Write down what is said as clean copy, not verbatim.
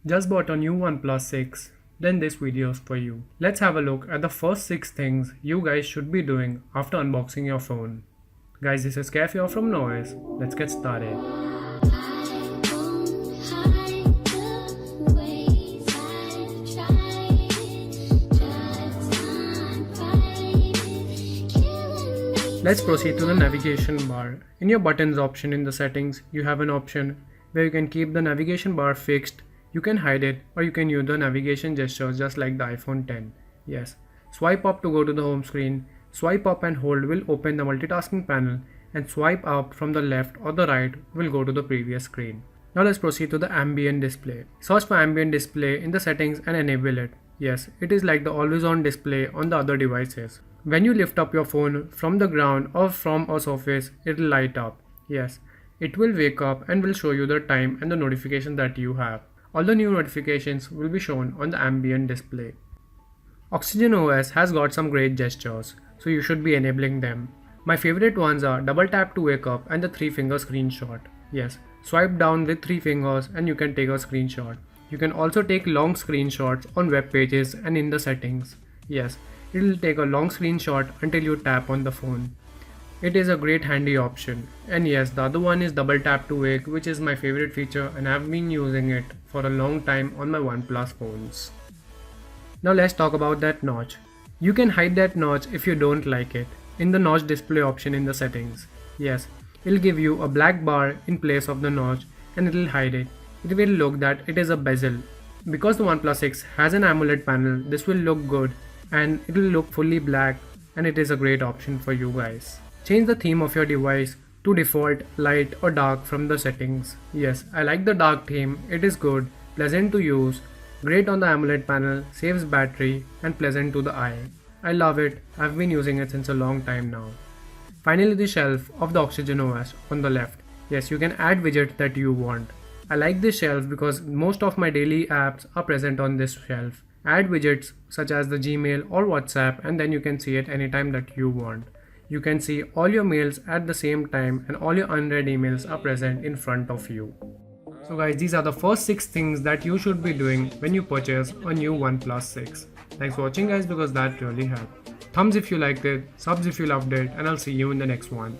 Just bought a new OnePlus 6, then this video is for you. Let's have a look at the first 6 things you guys should be doing after unboxing your phone. Guys, this is Cafe from Noise. Let's get started. Let's proceed to the navigation bar. In your buttons option in the settings, you have an option where you can keep the navigation bar fixed. You can hide it, or you can use the navigation gestures just like the iPhone 10. Yes. Swipe up to go to the home screen. Swipe up and hold will open the multitasking panel, and swipe up from the left or the right will go to the previous screen. Now let's proceed to the ambient display. Search for ambient display in the settings and enable it. Yes, it is like the always on display on the other devices. When you lift up your phone from the ground or from a surface, it will light up. Yes, it will wake up and will show you the time and the notification that you have. All the new notifications will be shown on the ambient display. Oxygen OS has got some great gestures, so you should be enabling them. My favorite ones are double tap to wake up and the 3-finger screenshot. Yes, swipe down with 3 fingers and you can take a screenshot. You can also take long screenshots on web pages and in the settings. Yes, it will take a long screenshot until you tap on the phone. It is a great handy option. And yes, the other one is double tap to wake, which is my favorite feature and I have been using it for a long time on my OnePlus phones. Now let's talk about that notch. You can hide that notch if you don't like it in the notch display option in the settings. Yes, it will give you a black bar in place of the notch and it will hide it. It will look that it is a bezel. Because the OnePlus 6 has an AMOLED panel, this will look good and it will look fully black, and it is a great option for you guys. Change the theme of your device to default, light or dark from the settings. Yes, I like the dark theme. It is good, pleasant to use, great on the AMOLED panel, saves battery and pleasant to the eye. I love it. I've been using it since a long time now. Finally, the shelf of the Oxygen OS on the left. Yes, you can add widgets that you want. I like this shelf because most of my daily apps are present on this shelf. Add widgets such as the Gmail or WhatsApp and then you can see it anytime that you want. You can see all your mails at the same time and all your unread emails are present in front of you. So guys, these are the first 6 things that you should be doing when you purchase a new OnePlus 6. Thanks for watching guys, because that really helped. Thumbs if you liked it, subs if you loved it, and I'll see you in the next one.